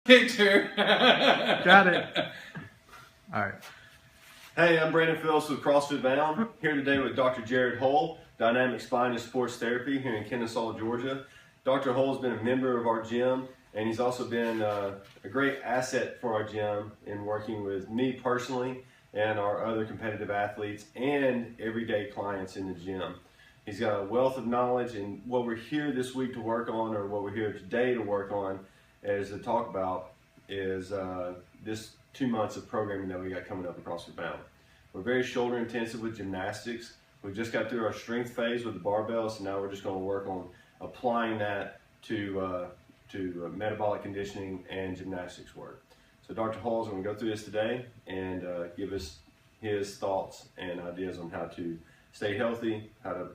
Picture. Got it. All right. Hey, I'm Brandon Phillips with CrossFit Bound, here today with Dr. Jared Hull, Dynamic Spine and Sports Therapy here in Kennesaw, Georgia. Dr. Hull has been a member of our gym, and he's also been a great asset for our gym in working with me personally and our other competitive athletes and everyday clients in the gym. He's got a wealth of knowledge, and what we're here this week to work on, or what we're here today to work on, is to talk about is this 2 months of programming that we got coming up at CrossFit Bound. We're very shoulder intensive with gymnastics. We just got through our strength phase with the barbells, and now we're just going to work on applying that to metabolic conditioning and gymnastics work. So Dr. Hull is going to go through this today and give us his thoughts and ideas on how to stay healthy, how to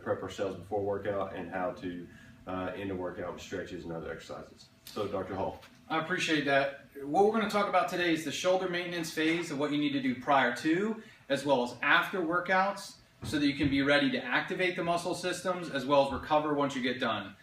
prep ourselves before workout, and how to end a workout with stretches and other exercises. So Dr. Hull. I appreciate that. What we're going to talk about today is the shoulder maintenance phase of what you need to do prior to as well as after workouts so that you can be ready to activate the muscle systems as well as recover once you get done.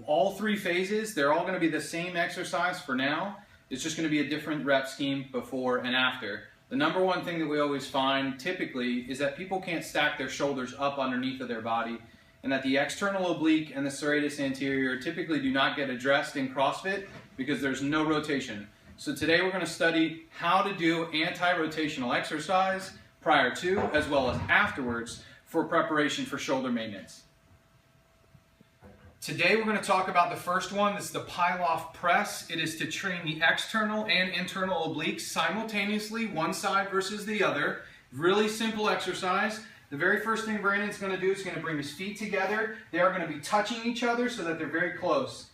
All three phases, they're all going to be the same exercise for now. It's just going to be a different rep scheme before and after. The number one thing that we always find typically is that people can't stack their shoulders up underneath of their body, and that the external oblique and the serratus anterior typically do not get addressed in CrossFit because there's no rotation. So today we're going to study how to do anti-rotational exercise prior to as well as afterwards for preparation for shoulder maintenance. Today we're going to talk about the first one. This is the pile-off press. It is to train the external and internal obliques simultaneously, one side versus the other. Really simple exercise. The very first thing Brandon's going to do is going to bring his feet together. They are going to be touching each other so that they're very close.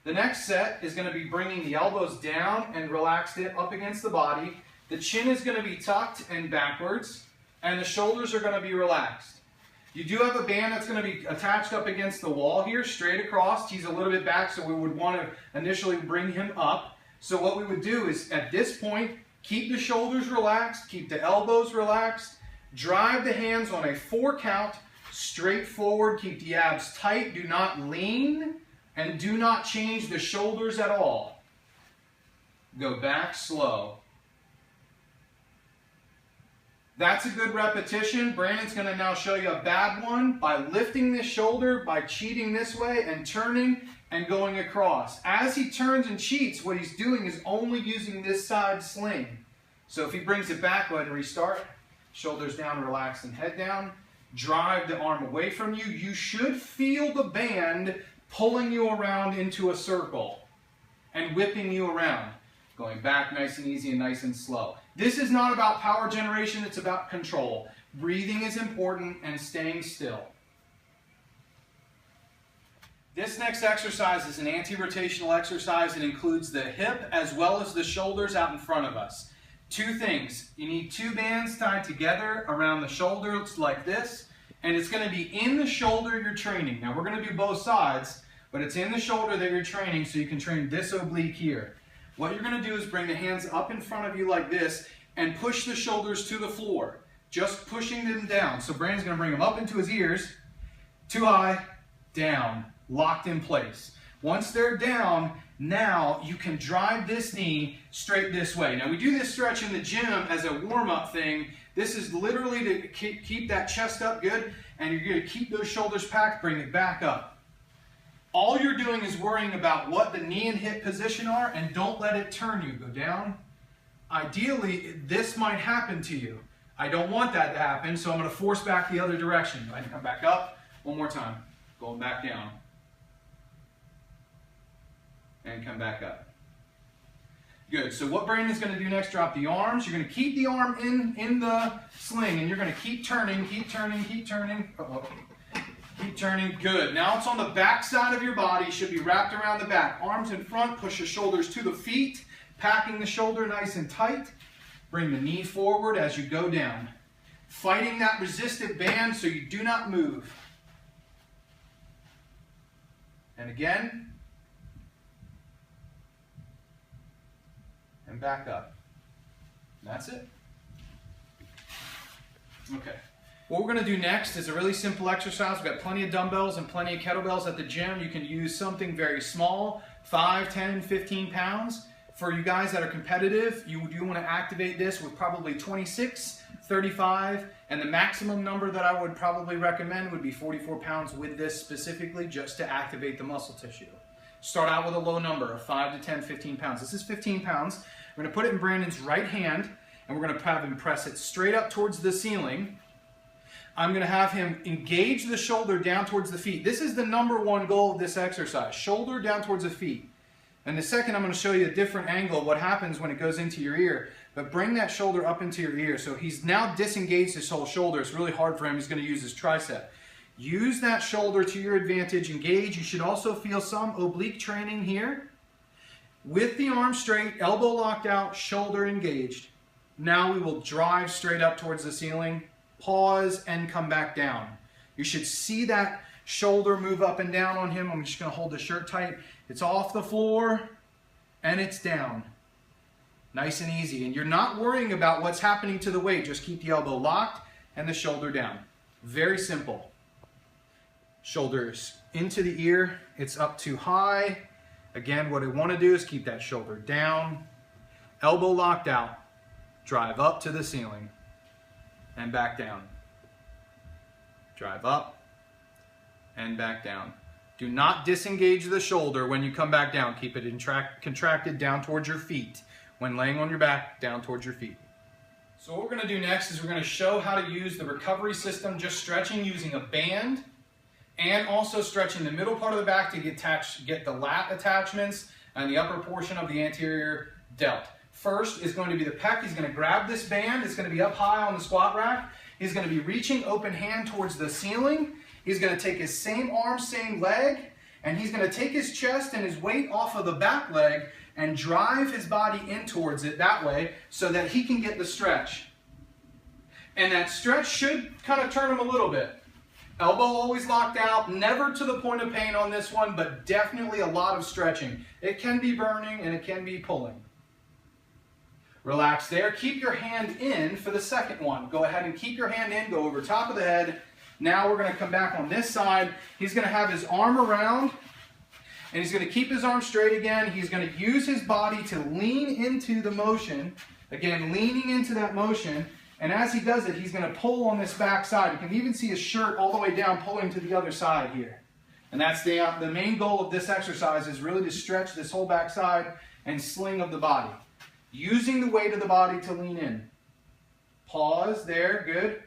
The next set is going to be bringing the elbows down and relaxed it up against the body. The chin is going to be tucked and backwards, and the shoulders are going to be relaxed. You do have a band that's going to be attached up against the wall here, straight across. He's a little bit back, so we would want to initially bring him up. So what we would do is, at this point, keep the shoulders relaxed, keep the elbows relaxed, drive the hands on a 4 count, straight forward, keep the abs tight, do not lean, and do not change the shoulders at all. Go back slow. That's a good repetition. Brandon's going to now show you a bad one by lifting this shoulder, by cheating this way and turning and going across. As he turns and cheats, what he's doing is only using this side sling. So if he brings it back, go ahead and restart. Shoulders down, relaxed, and head down. Drive the arm away from you. You should feel the band pulling you around into a circle and whipping you around. Going back nice and easy and nice and slow. This is not about power generation, it's about control. Breathing is important and staying still. This next exercise is an anti-rotational exercise. It includes the hip as well as the shoulders out in front of us. 2 things. You need 2 bands tied together around the shoulders like this, and it's going to be in the shoulder you're training. Now we're going to do both sides, but it's in the shoulder that you're training so you can train this oblique here. What you're going to do is bring the hands up in front of you like this and push the shoulders to the floor, just pushing them down. So Brandon's going to bring them up into his ears, too high, down, locked in place. Once they're down, now you can drive this knee straight this way. Now we do this stretch in the gym as a warm-up thing. This is literally to keep that chest up good, and you're going to keep those shoulders packed, bring it back up. All you're doing is worrying about what the knee and hip position are, and don't let it turn you. Go down. Ideally, this might happen to you. I don't want that to happen, so I'm going to force back the other direction. Go ahead and come back up. One more time. Going back down. And come back up. Good. So what Brandon's going to do next, drop the arms. You're going to keep the arm in the sling, and you're going to keep turning, keep turning, keep turning. Keep turning. Good. Now it's on the back side of your body. Should be wrapped around the back. Arms in front. Push the shoulders to the feet. Packing the shoulder nice and tight. Bring the knee forward as you go down. Fighting that resistive band so you do not move. And again. And back up. And that's it. Okay. What we're going to do next is a really simple exercise. We've got plenty of dumbbells and plenty of kettlebells at the gym. You can use something very small, 5, 10, 15 pounds. For you guys that are competitive, you do want to activate this with probably 26, 35, and the maximum number that I would probably recommend would be 44 pounds with this specifically, just to activate the muscle tissue. Start out with a low number of 5 to 10, 15 pounds. This is 15 pounds. We're going to put it in Brandon's right hand, and we're going to have him press it straight up towards the ceiling. I'm going to have him engage the shoulder down towards the feet. This is the #1 goal of this exercise, shoulder down towards the feet. In a second, I'm going to show you a different angle of what happens when it goes into your ear. But bring that shoulder up into your ear. So he's now disengaged his whole shoulder. It's really hard for him. He's going to use his tricep. Use that shoulder to your advantage. Engage. You should also feel some oblique training here. With the arm straight, elbow locked out, shoulder engaged. Now we will drive straight up towards the ceiling. Pause and come back down. You should see that shoulder move up and down on him. I'm just going to hold the shirt tight. It's off the floor and it's down. Nice and easy. And you're not worrying about what's happening to the weight. Just keep the elbow locked and the shoulder down. Very simple. Shoulders into the ear. It's up too high. Again, what I want to do is keep that shoulder down. Elbow locked out. Drive up to the ceiling. And back down. Drive up and back down. Do not disengage the shoulder when you come back down. Keep it contracted down towards your feet. When laying on your back, down towards your feet. So what we're going to do next is we're going to show how to use the recovery system, just stretching using a band, and also stretching the middle part of the back to get the lat attachments and the upper portion of the anterior delt. First is going to be the pec. He's going to grab this band. It's going to be up high on the squat rack. He's going to be reaching open hand towards the ceiling. He's going to take his same arm, same leg, and he's going to take his chest and his weight off of the back leg and drive his body in towards it that way so that he can get the stretch. And that stretch should kind of turn him a little bit. Elbow always locked out, never to the point of pain on this one, but definitely a lot of stretching. It can be burning and it can be pulling. Relax there. Keep your hand in for the second one. Go ahead and keep your hand in. Go over top of the head. Now we're going to come back on this side. He's going to have his arm around, and he's going to keep his arm straight again. He's going to use his body to lean into the motion. Again, leaning into that motion. And as he does it, he's going to pull on this back side. You can even see his shirt all the way down pulling to the other side here. And that's the main goal of this exercise, is really to stretch this whole back side and sling of the body. Using the weight of the body to lean in. Pause there, good.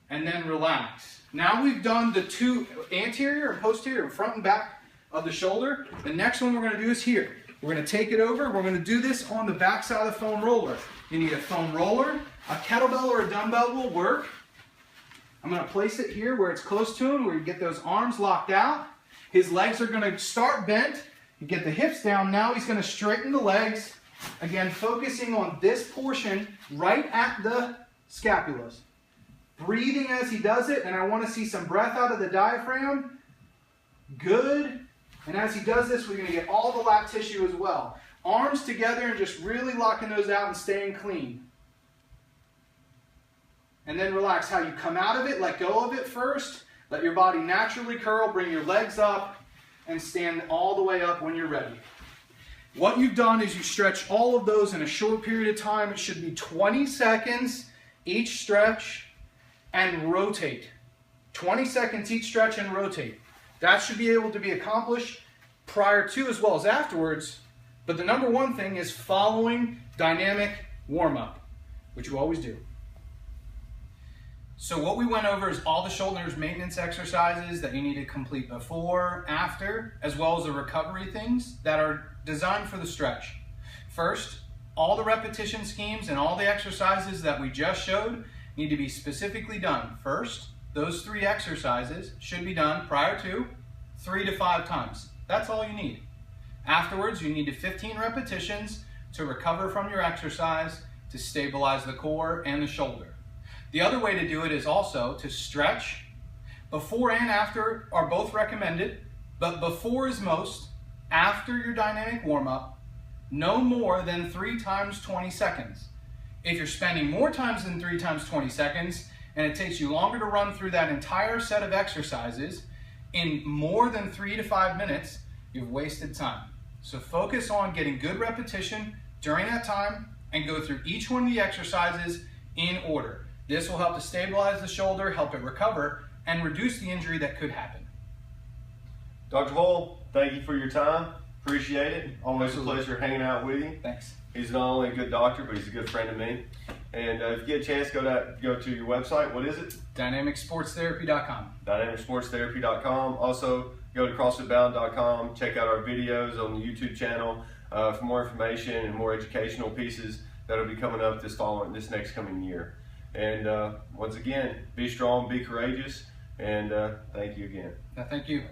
And then relax. Now we've done the two anterior and posterior, front and back of the shoulder. The next one we're going to do is here. We're going to take it over. We're going to do this on the back side of the foam roller. You need a foam roller, a kettlebell or a dumbbell will work. I'm going to place it here where it's close to him, where you get those arms locked out. His legs are going to start bent. You get the hips down. Now he's going to straighten the legs. Again, focusing on this portion right at the scapulas. Breathing as he does it, and I want to see some breath out of the diaphragm. Good. And as he does this, we're going to get all the lat tissue as well. Arms together and just really locking those out and staying clean. And then relax. How you come out of it, let go of it first. Let your body naturally curl, bring your legs up, and stand all the way up when you're ready. What you've done is you stretch all of those in a short period of time. It should be 20 seconds each stretch and rotate. 20 seconds each stretch and rotate. That should be able to be accomplished prior to as well as afterwards. But the #1 thing is following dynamic warm-up, which you always do. So what we went over is all the shoulders maintenance exercises that you need to complete before, after, as well as the recovery things that are designed for the stretch. First, all the repetition schemes and all the exercises that we just showed need to be specifically done. First, those 3 exercises should be done prior to 3 to 5 times. That's all you need. Afterwards, you need 15 repetitions to recover from your exercise to stabilize the core and the shoulder. The other way to do it is also to stretch. Before and after are both recommended, but before is most. After your dynamic warm-up, no more than 3 times 20 seconds. If you're spending more times than 3 times 20 seconds, and it takes you longer to run through that entire set of exercises in more than 3 to 5 minutes, you've wasted time. So focus on getting good repetition during that time and go through each one of the exercises in order. This will help to stabilize the shoulder, help it recover, and reduce the injury that could happen. Dr. Hull, thank you for your time. Appreciate it. Always Absolutely. a pleasure hanging out with you. Thanks. He's not only a good doctor, but he's a good friend of me. And if you get a chance, go to your website. What is it? DynamicSportsTherapy.com. DynamicSportsTherapy.com. Also, go to CrossFitBound.com. Check out our videos on the YouTube channel for more information and more educational pieces that'll be coming up this next coming year. And once again, be strong, be courageous, and thank you again. Thank you.